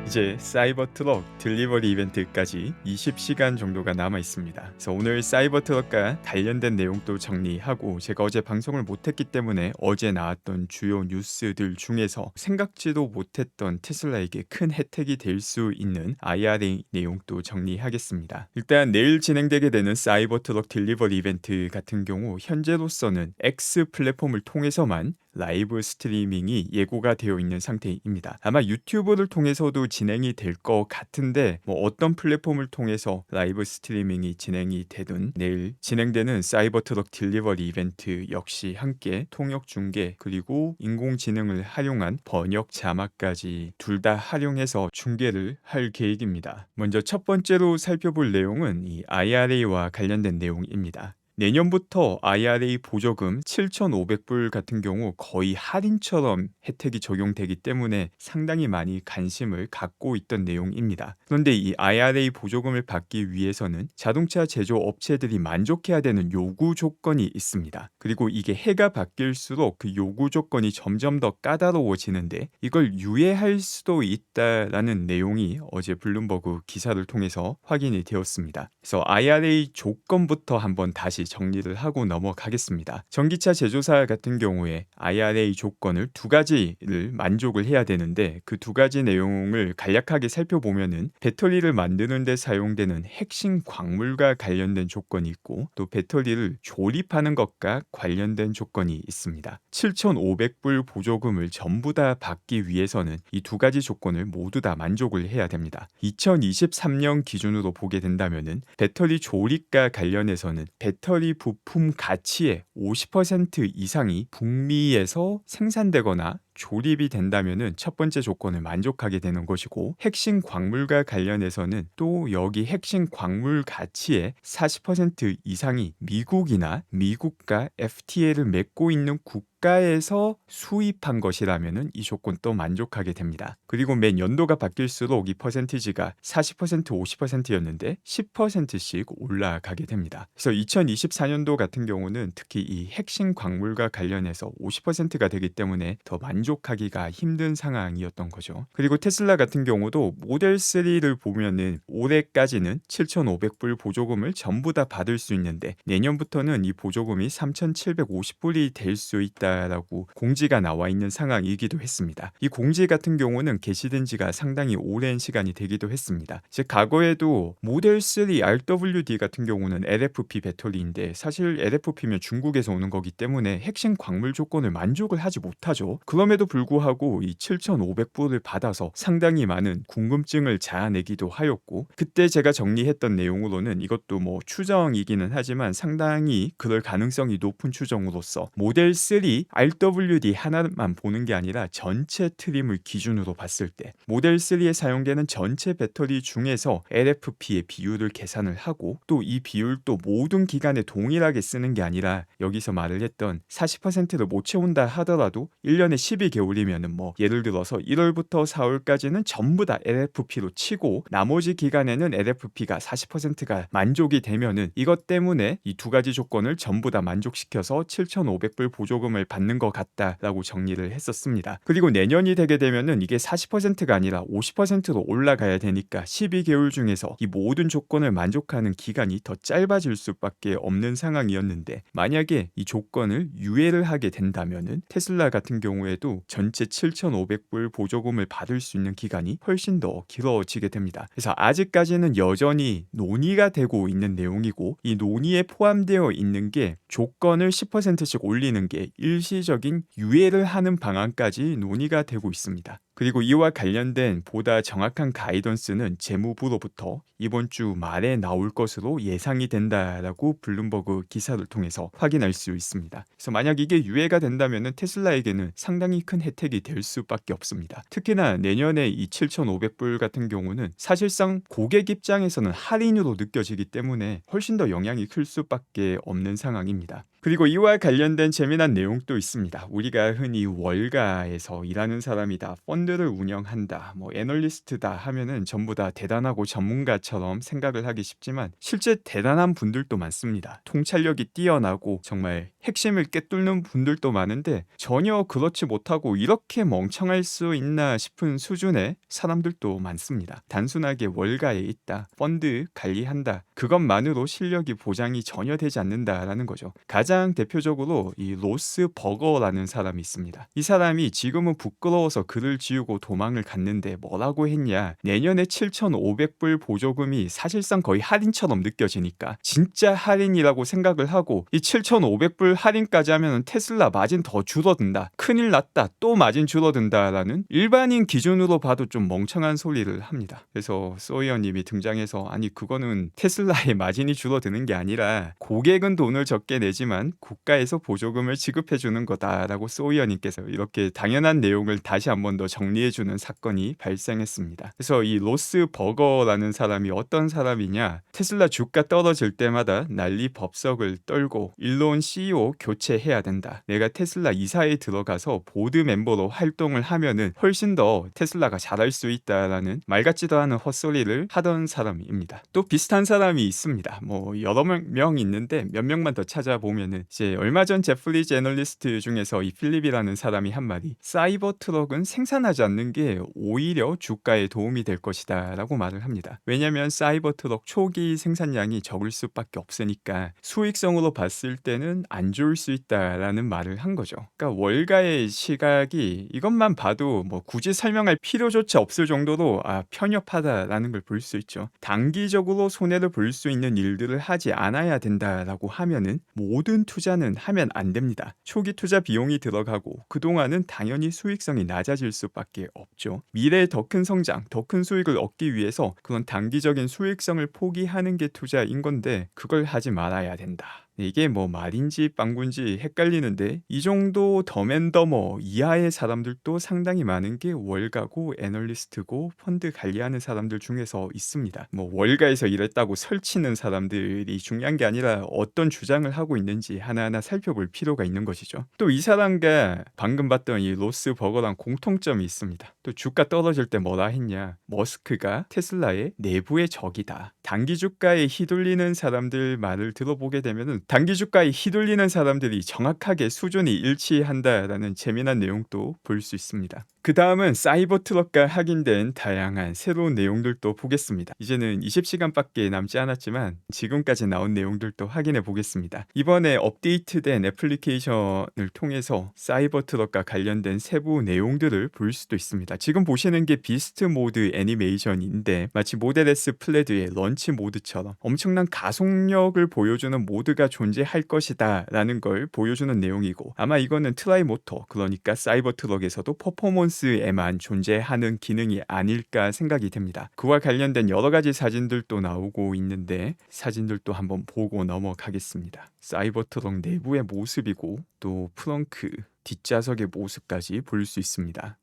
이제 사이버트럭 딜리버리 이벤트까지 20시간 정도가 남아 있습니다. 그래서 오늘 사이버트럭과 관련된 내용도 정리하고, 제가 어제 방송을 못했기 때문에 어제 나왔던 주요 뉴스들 중에서 생각지도 못했던 테슬라에게 큰 혜택이 될 수 있는 IRA 내용도 정리하겠습니다. 일단 내일 진행되게 되는 사이버트럭 딜리버리 이벤트 같은 경우 현재로서는 X 플랫폼을 통해서만 라이브 스트리밍이 예고가 되어 있는 상태입니다. 아마 유튜브를 통해서도 진행이 될 것 같은데, 어떤 플랫폼을 통해서 라이브 스트리밍이 진행이 되든 내일 진행되는 사이버트럭 딜리버리 이벤트 역시 함께 통역 중계 그리고 인공지능을 활용한 번역 자막까지 둘 다 활용해서 중계를 할 계획입니다. 먼저 첫 번째로 살펴볼 내용은 이 IRA와 관련된 내용입니다. 내년부터 IRA 보조금 7,500불 같은 경우 거의 할인처럼 혜택이 적용되기 때문에 상당히 많이 관심을 갖고 있던 내용입니다. 그런데 이 IRA 보조금을 받기 위해서는 자동차 제조업체들이 만족해야 되는 요구 조건이 있습니다. 그리고 이게 해가 바뀔수록 그 요구 조건이 점점 더 까다로워지는데, 이걸 유예할 수도 있다라는 내용이 어제 블룸버그 기사를 통해서 확인이 되었습니다. 그래서 IRA 조건부터 한번 다시 정리를 하고 넘어가겠습니다. 전기차 제조사 같은 경우에 IRA 조건을 두 가지를 만족을 해야 되는데, 그 두 가지 내용을 간략하게 살펴보면은 배터리를 만드는 데 사용되는 핵심 광물과 관련된 조건이 있고, 또 배터리를 조립하는 것과 관련된 조건이 있습니다. 7,500불 보조금을 전부 다 받기 위해서는 이 두 가지 조건을 모두 다 만족을 해야 됩니다. 2023년 기준으로 보게 된다면은 배터리 조립과 관련해서는 배터리 부품 가치의 50% 이상이 북미에서 생산되거나 조립이 된다면은 첫 번째 조건을 만족하게 되는 것이고, 핵심 광물과 관련해서는 또 여기 핵심 광물 가치의 40% 이상이 미국이나 미국과 FTA를 맺고 있는 국가에서 수입한 것이라면은 이 조건 또 만족하게 됩니다. 그리고 매 연도가 바뀔수록 이 퍼센티지가 40%, 50%였는데 10%씩 올라가게 됩니다. 그래서 2024년도 같은 경우는 특히 이 핵심 광물과 관련해서 50%가 되기 때문에 더 만족하기가 힘든 상황이었던 거죠. 그리고 테슬라 같은 경우도 모델 3를 보면은 올해까지는 7,500불 보조금을 전부 다 받을 수 있는데, 내년부터는 이 보조금이 3,750불이 될 수 있다라고 공지가 나와 있는 상황이기도 했습니다. 이 공지 같은 경우는 게시된 지가 상당히 오랜 시간이 되기도 했습니다. 즉 과거에도 모델 3 RWD 같은 경우는 LFP 배터리인데, 사실 LFP면 중국에서 오는 거기 때문에 핵심 광물 조건을 만족을 하지 못하죠. 그럼에도 불구하고 이 7,500불을 받아서 상당히 많은 궁금증을 자아내기도 하였고, 그때 제가 정리했던 내용으로는 이것도 추정이기는 하지만 상당히 그럴 가능성이 높은 추정으로서 모델 3 RWD 하나만 보는 게 아니라 전체 트림을 기준으로 봤을 때 모델 3에 사용되는 전체 배터리 중에서 LFP의 비율을 계산을 하고, 또 이 비율도 모든 기간에 동일하게 쓰는 게 아니라 여기서 말을 했던 40%를 못 채운다 하더라도 1년에 12개월이면은 예를 들어서 1월부터 4월까지는 전부 다 LFP로 치고 나머지 기간에는 LFP가 40%가 만족이 되면은 이것 때문에 이 두 가지 조건을 전부 다 만족시켜서 7,500불 보조금을 받는 것 같다라고 정리를 했었습니다. 그리고 내년이 되게 되면은 이게 40%가 아니라 50%로 올라가야 되니까 12개월 중에서 이 모든 조건을 만족하는 기간이 더 짧아질 수밖에 없는 상황이었는데, 만약에 이 조건을 유예를 하게 된다면은 테슬라 같은 경우에도 전체 7,500불 보조금을 받을 수 있는 기간이 훨씬 더 길어지게 됩니다. 그래서 아직까지는 여전히 논의가 되고 있는 내용이고, 이 논의에 포함되어 있는 게 조건을 10%씩 올리는 게 일시적인 유예를 하는 방안까지 논의가 되고 있습니다. 그리고 이와 관련된 보다 정확한 가이던스는 재무부로부터 이번 주 말에 나올 것으로 예상이 된다라고 블룸버그 기사를 통해서 확인할 수 있습니다. 그래서 만약 이게 유예가 된다면 테슬라에게는 상당히 큰 혜택이 될 수밖에 없습니다. 특히나 내년에 이 7,500불 같은 경우는 사실상 고객 입장에서는 할인으로 느껴지기 때문에 훨씬 더 영향이 클 수밖에 없는 상황입니다. 그리고 이와 관련된 재미난 내용도 있습니다. 우리가 흔히 월가에서 일하는 사람이다, 펀드를 운영한다, 뭐 애널리스트다 하면은 전부 다 대단하고 전문가처럼 생각을 하기 쉽지만 실제 대단한 분들도 많습니다. 통찰력이 뛰어나고 정말 핵심을 꿰뚫는 분들도 많은데 전혀 그렇지 못하고 이렇게 멍청할 수 있나 싶은 수준의 사람들도 많습니다. 단순하게 월가에 있다, 펀드 관리한다, 그것만으로 실력이 보장이 전혀 되지 않는다라는 거죠. 가장 대표적으로 이 로스 버거라는 사람이 있습니다. 이 사람이 지금은 부끄러워서 글을 지우고 도망을 갔는데 뭐라고 했냐, 내년에 7,500불 보조금이 사실상 거의 할인처럼 느껴지니까 진짜 할인이라고 생각을 하고 이 7,500불 할인까지 하면 테슬라 마진 더 줄어든다, 큰일 났다, 또 마진 줄어든다라는 일반인 기준으로 봐도 좀 멍청한 소리를 합니다. 그래서 소이어님이 등장해서 아니 그거는 테슬라의 마진이 줄어드는 게 아니라 고객은 돈을 적게 내지만 국가에서 보조금을 지급해주는 거다라고 소이어님께서 이렇게 당연한 내용을 다시 한 번 더 정리해주는 사건이 발생했습니다. 그래서 이 로스 버거라는 사람이 어떤 사람이냐, 테슬라 주가 떨어질 때마다 난리 법석을 떨고 일론 CEO 교체해야 된다, 내가 테슬라 이사에 들어가서 보드 멤버로 활동을 하면은 훨씬 더 테슬라가 잘할 수 있다라는 말 같지도 않은 헛소리를 하던 사람입니다. 또 비슷한 사람이 있습니다. 뭐 여러 명 있는데 몇 명만 더 찾아보면은 이제 얼마 전 제프리 제널리스트 중에서 이 필립이라는 사람이 한 말이 사이버 트럭은 생산하지 않는 게 오히려 주가에 도움이 될 것이다 라고 말을 합니다. 왜냐면 사이버 트럭 초기 생산량이 적을 수밖에 없으니까 수익성으로 봤을 때는 안 좋을 수 있다라는 말을 한 거죠. 그러니까 월가의 시각이 이것만 봐도 뭐 굳이 설명할 필요조차 없을 정도로 편협하다라는 걸 볼 수 있죠. 단기적으로 손해를 볼 수 있는 일들을 하지 않아야 된다라고 하면은 모든 투자는 하면 안 됩니다. 초기 투자 비용이 들어가고 그동안은 당연히 수익성이 낮아질 수밖에 없죠. 미래에 더 큰 성장, 더 큰 수익을 얻기 위해서 그런 단기적인 수익성을 포기하는 게 투자인 건데 그걸 하지 말아야 된다. 이게 뭐 말인지 빵군지 헷갈리는데 이 정도 덤앤더머 이하의 사람들도 상당히 많은 게 월가고 애널리스트고 펀드 관리하는 사람들 중에서 있습니다. 뭐 월가에서 일했다고 설치는 사람들이 중요한 게 아니라 어떤 주장을 하고 있는지 하나하나 살펴볼 필요가 있는 것이죠. 또 이 사람과 방금 봤던 이 로스 버거랑 공통점이 있습니다. 또 주가 떨어질 때 뭐라 했냐, 머스크가 테슬라의 내부의 적이다. 단기 주가에 휘둘리는 사람들 말을 들어보게 되면은 단기 주가에 휘둘리는 사람들이 정확하게 수준이 일치한다라는 재미난 내용도 볼 수 있습니다. 그 다음은 사이버 트럭과 확인된 다양한 새로운 내용들도 보겠습니다. 이제는 20시간밖에 남지 않았지만 지금까지 나온 내용들도 확인해 보겠습니다. 이번에 업데이트된 애플리케이션을 통해서 사이버 트럭과 관련된 세부 내용들을 볼 수도 있습니다. 지금 보시는 게 비스트 모드 애니메이션인데 마치 모델 S 플레드의 런치 모드처럼 엄청난 가속력을 보여주는 모드가 존재할 것이다 라는 걸 보여주는 내용이고, 아마 이거는 트라이 모터, 그러니까 사이버 트럭에서도 퍼포먼스에만 존재하는 기능이 아닐까 생각이 됩니다. 그와 관련된 여러 가지 사진들도 나오고 있는데 사진들도 한번 보고 넘어가겠습니다. 사이버 트럭 내부의 모습이고 또 프렁크 뒷좌석의 모습까지 볼 수 있습니다.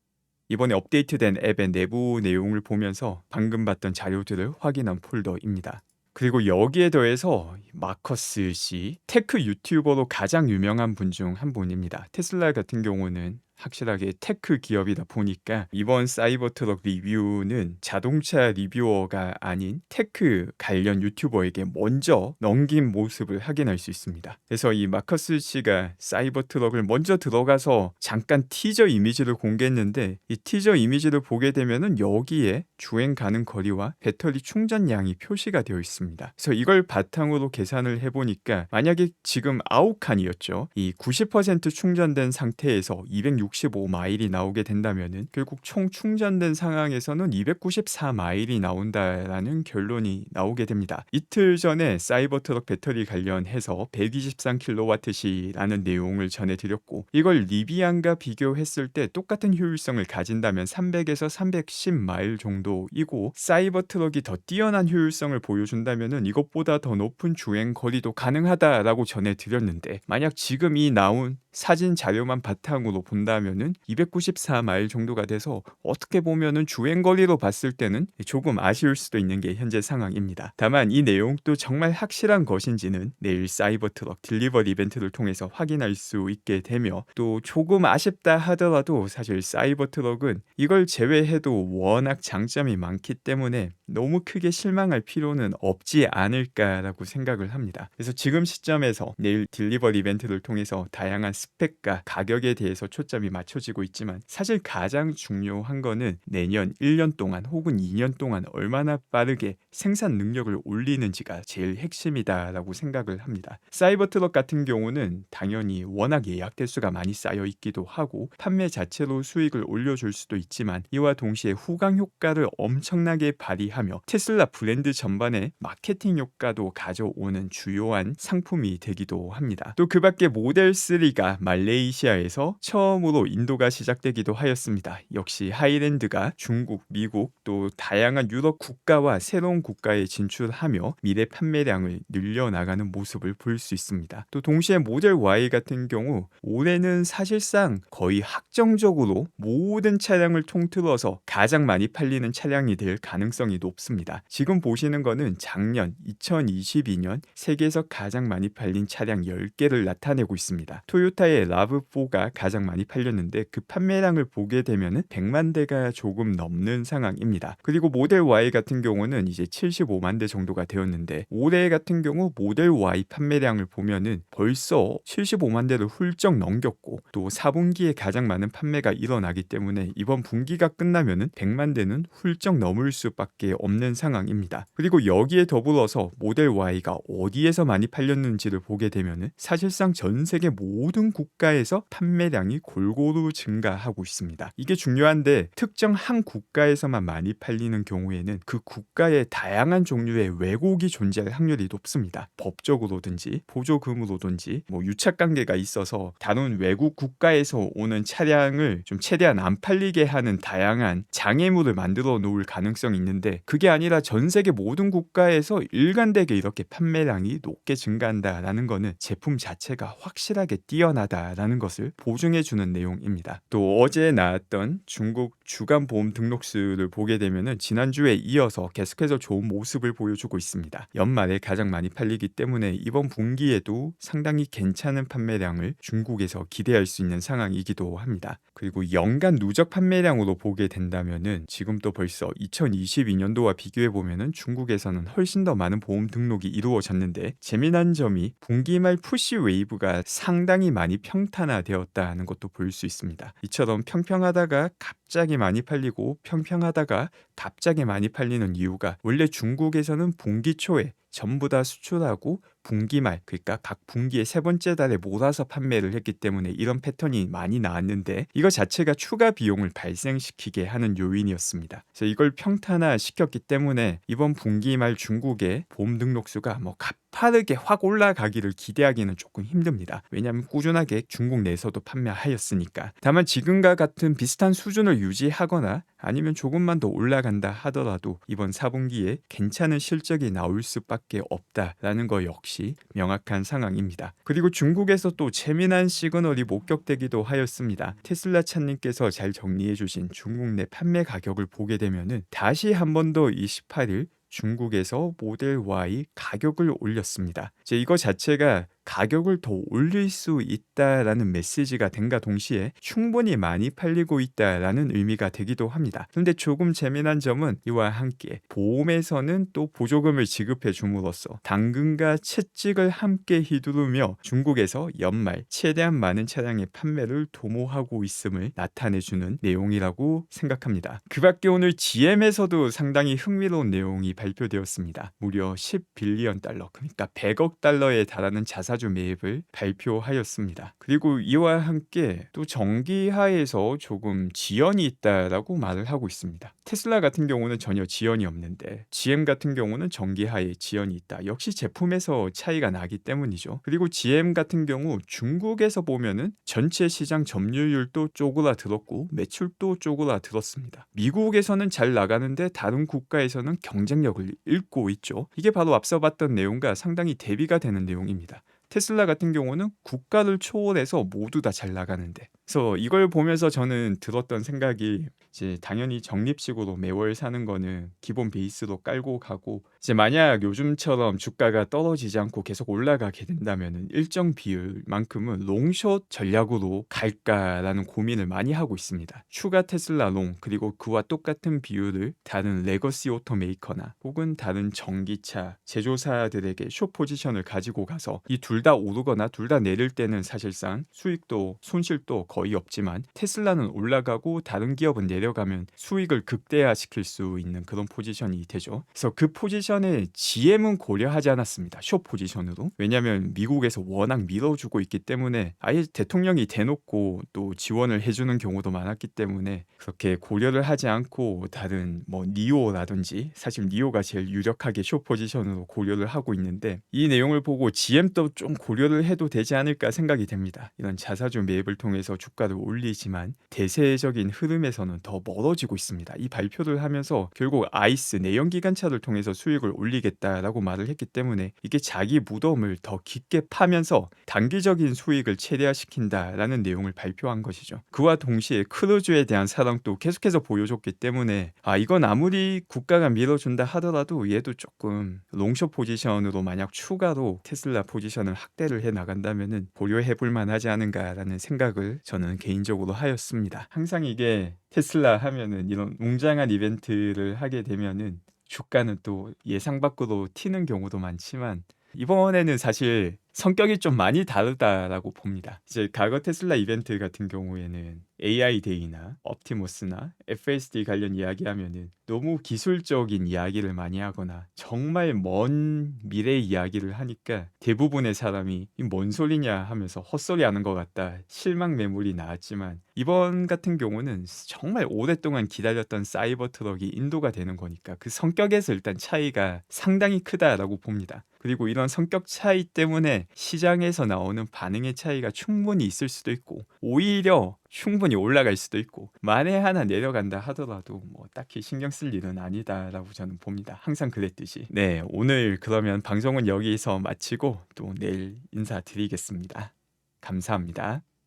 이번에 업데이트된 앱의 내부 내용을 보면서 방금 봤던 자료들을 확인한 폴더입니다. 그리고 여기에 더해서 마커스 씨, 테크 유튜버로 가장 유명한 분 중 한 분입니다. 테슬라 같은 경우는 확실하게 테크 기업이다 보니까 이번 사이버 트럭 리뷰는 자동차 리뷰어가 아닌 테크 관련 유튜버에게 먼저 넘긴 모습을 확인할 수 있습니다. 그래서 이 마커스 씨가 사이버 트럭을 먼저 들어가서 잠깐 티저 이미지를 공개했는데 이 티저 이미지를 보게 되면은 여기에 주행 가능 거리와 배터리 충전량이 표시가 되어 있습니다. 그래서 이걸 바탕으로 계산을 해보니까 만약에 지금 9칸이었죠. 이 90% 충전된 상태에서 265마일이 나오게 된다면은 결국 총 충전된 상황에서는 294마일이 나온다라는 결론이 나오게 됩니다. 이틀 전에 사이버 트럭 배터리 관련해서 123kWh라는 내용을 전해드렸고, 이걸 리비안과 비교했을 때 똑같은 효율성을 가진다면 300에서 310마일 정도이고, 사이버 트럭이 더 뛰어난 효율성을 보여준다면은 이것보다 더 높은 주행 거리도 가능하다라고 전해드렸는데, 만약 지금 이 나온 사진 자료만 바탕으로 본다 하면은 294마일 정도가 돼서 어떻게 보면은 주행 거리로 봤을 때는 조금 아쉬울 수도 있는 게 현재 상황입니다. 다만 이 내용도 정말 확실한 것인지는 내일 사이버 트럭 딜리버리 이벤트를 통해서 확인할 수 있게 되며, 또 조금 아쉽다 하더라도 사실 사이버 트럭은 이걸 제외해도 워낙 장점이 많기 때문에 너무 크게 실망할 필요는 없지 않을까라고 생각을 합니다. 그래서 지금 시점에서 내일 딜리버리 이벤트를 통해서 다양한 스펙과 가격에 대해서 초점이 맞춰지고 있지만, 사실 가장 중요한 거는 내년 1년 동안 혹은 2년 동안 얼마나 빠르게 생산 능력을 올리는지가 제일 핵심이다라고 생각을 합니다. 사이버 트럭 같은 경우는 당연히 워낙 예약 대수가 많이 쌓여 있기도 하고 판매 자체로 수익을 올려줄 수도 있지만, 이와 동시에 후광 효과를 엄청나게 발휘하며 테슬라 브랜드 전반에 마케팅 효과도 가져오는 주요한 상품이 되기도 합니다. 또 그 밖에 모델 3가 말레이시아에서 처음으로 인도가 시작되기도 하였습니다. 역시 하이랜드가 중국, 미국 또 다양한 유럽 국가와 새로운 국가에 진출하며 미래 판매량을 늘려나가는 모습을 볼 수 있습니다. 또 동시에 모델 Y 같은 경우 올해는 사실상 거의 확정적으로 모든 차량을 통틀어서 가장 많이 팔리는 차량이 될 가능성이 높습니다. 지금 보시는 거는 작년 2022년 세계에서 가장 많이 팔린 차량 10개를 나타내고 있습니다. 토요타의 라브4가 가장 많이 팔렸는데 그 판매량을 보게 되면 100만 대가 조금 넘는 상황입니다. 그리고 모델 Y 같은 경우는 이제 75만 대 정도가 되었는데, 올해 같은 경우 모델 Y 판매량을 보면은 벌써 75만 대를 훌쩍 넘겼고, 또 4분기에 가장 많은 판매가 일어나기 때문에 이번 분기가 끝나면은 100만 대는 훌쩍 넘을 수밖에 없는 상황입니다. 그리고 여기에 더불어서 모델 Y가 어디에서 많이 팔렸는지를 보게 되면은 사실상 전 세계 모든 국가에서 판매량이 골고루 증가하고 있습니다. 이게 중요한데, 특정 한 국가에서만 많이 팔리는 경우에는 그 국가의 다양한 종류의 왜곡이 존재할 확률이 높습니다. 법적으로든지 보조금으로든지 유착 관계가 있어서 다른 외국 국가에서 오는 차량을 좀 최대한 안 팔리게 하는 다양한 장애물을 만들어 놓을 가능성이 있는데, 그게 아니라 전 세계 모든 국가에서 일관되게 이렇게 판매량이 높게 증가한다라는 거는 제품 자체가 확실하게 뛰어나다라는 것을 보증해주는 내용입니다. 또 어제 나왔던 중국 주간 보험 등록수를 보게 되면은 지난주에 이어서 계속해서 좋은 모습을 보여주고 있습니다. 연말에 가장 많이 팔리기 때문에 이번 분기에도 상당히 괜찮은 판매량을 중국에서 기대할 수 있는 상황이기도 합니다. 그리고 연간 누적 판매량으로 보게 된다면은 지금도 벌써 2022년도와 비교해 보면은 중국에서는 훨씬 더 많은 보험 등록이 이루어졌는데, 재미난 점이 분기 말 푸시 웨이브가 상당히 많이 평탄화되었다는 것도 볼 수 있습니다. 이처럼 평평하다가 갑자기 많이 팔리고 평평하다가 갑자기 많이 팔리는 이유가, 원래 중국에서는 분기 초에 전부 다 수출하고 분기 말, 그러니까 각 분기의 세 번째 달에 몰아서 판매를 했기 때문에 이런 패턴이 많이 나왔는데, 이거 자체가 추가 비용을 발생시키게 하는 요인이었습니다. 그래서 이걸 평탄화시켰기 때문에 이번 분기 말 중국의 보험 등록수가 가파르게 확 올라가기를 기대하기는 조금 힘듭니다. 왜냐하면 꾸준하게 중국 내에서도 판매하였으니까. 다만 지금과 같은 비슷한 수준을 유지하거나 아니면 조금만 더 올라간다 하더라도 이번 4분기에 괜찮은 실적이 나올 수밖에 없다라는 거 역시 명확한 상황입니다. 그리고 중국에서 또 재미난 시그널이 목격되기도 하였습니다. 테슬라 차님께서 잘 정리해 주신 중국 내 판매 가격을 보게 되면은 다시 한 번 더 28일 중국에서 모델 Y 가격을 올렸습니다. 이제 이거 자체가 가격을 더 올릴 수 있다라는 메시지가 된가 동시에 충분히 많이 팔리고 있다라는 의미가 되기도 합니다. 그런데 조금 재미난 점은 이와 함께 보험에서는 또 보조금을 지급해 줌으로써 당근과 채찍을 함께 휘두르며 중국에서 연말 최대한 많은 차량의 판매를 도모하고 있음을 나타내주는 내용이라고 생각합니다. 그 밖에 오늘 GM에서도 상당히 흥미로운 내용이 발표되었습니다. 무려 10빌리언 달러, 그러니까 100억 달러에 달하는 자사주 매입을 발표하였습니다. 그리고 이와 함께 또 전기하에서 조금 지연이 있다라고 말을 하고 있습니다. 테슬라 같은 경우는 전혀 지연이 없는데 GM 같은 경우는 전기하에 지연이 있다. 역시 제품에서 차이가 나기 때문이죠. 그리고 GM 같은 경우 중국에서 보면은 전체 시장 점유율도 쪼그라들었고 매출도 쪼그라들었습니다. 미국에서는 잘 나가는데 다른 국가에서는 경쟁력을 잃고 있죠. 이게 바로 앞서 봤던 내용과 상당히 대비가 되는 내용입니다. 테슬라 같은 경우는 국가를 초월해서 모두 다 잘 나가는데. 그래서 이걸 보면서 저는 들었던 생각이 이제 당연히 적립식으로 매월 사는 거는 기본 베이스로 깔고 가고 이제 만약 요즘처럼 주가가 떨어지지 않고 계속 올라가게 된다면은 일정 비율만큼은 롱숏 전략으로 갈까라는 고민을 많이 하고 있습니다. 추가 테슬라 롱 그리고 그와 똑같은 비율을 다른 레거시 오토메이커나 혹은 다른 전기차 제조사들에게 숏 포지션을 가지고 가서 이 둘 다 오르거나 둘 다 내릴 때는 사실상 수익도 손실도 거의 없지만 테슬라는 올라가고 다른 기업은 내려가면 수익을 극대화시킬 수 있는 그런 포지션이 되죠. 그래서 그 포지션에 GM은 고려하지 않았습니다. 숏 포지션으로. 왜냐하면 미국에서 워낙 밀어주고 있기 때문에 아예 대통령이 대놓고 또 지원을 해주는 경우도 많았기 때문에 그렇게 고려를 하지 않고 다른 뭐 니오라든지 사실 니오가 제일 유력하게 숏 포지션으로 고려를 하고 있는데 이 내용을 보고 GM도 좀 고려를 해도 되지 않을까 생각이 됩니다. 이런 자사주 매입을 통해서 주가를 올리지만 대세적인 흐름에서는 더 멀어지고 있습니다. 이 발표를 하면서 결국 아이스 내연기관차를 통해서 수익을 올리겠다라고 말을 했기 때문에 이게 자기 무덤을 더 깊게 파면서 단기적인 수익을 최대화시킨다라는 내용을 발표한 것이죠. 그와 동시에 크루즈에 대한 사랑도 계속해서 보여줬기 때문에 이건 아무리 국가가 밀어준다 하더라도 얘도 조금 롱숏 포지션으로 만약 추가로 테슬라 포지션을 확대를 해 나간다면은 고려해 볼 만하지 않은가라는 생각을 저는 개인적으로 하였습니다. 항상 이게 테슬라 하면은 이런 웅장한 이벤트를 하게 되면은 주가는 또 예상 밖으로 튀는 경우도 많지만 이번에는 사실 성격이 좀 많이 다르다라고 봅니다. 이제 과거 테슬라 이벤트 같은 경우에는 AI 데이나 옵티머스나 FSD 관련 이야기하면은 너무 기술적인 이야기를 많이 하거나 정말 먼 미래 이야기를 하니까 대부분의 사람이 이 뭔 소리냐 하면서 헛소리 하는 것 같다 실망 매물이 나왔지만 이번 같은 경우는 정말 오랫동안 기다렸던 사이버 트럭이 인도가 되는 거니까 그 성격에서 일단 차이가 상당히 크다라고 봅니다. 그리고 이런 성격 차이 때문에 시장에서 나오는 반응의 차이가 충분히 있을 수도 있고 오히려 충분히 올라갈 수도 있고 만에 하나 내려간다 하더라도 뭐 딱히 신경 쓸 일은 아니다라고 저는 봅니다. 항상 그랬듯이. 네, 오늘 그러면 방송은 여기서 마치고 또 내일 인사드리겠습니다. 감사합니다.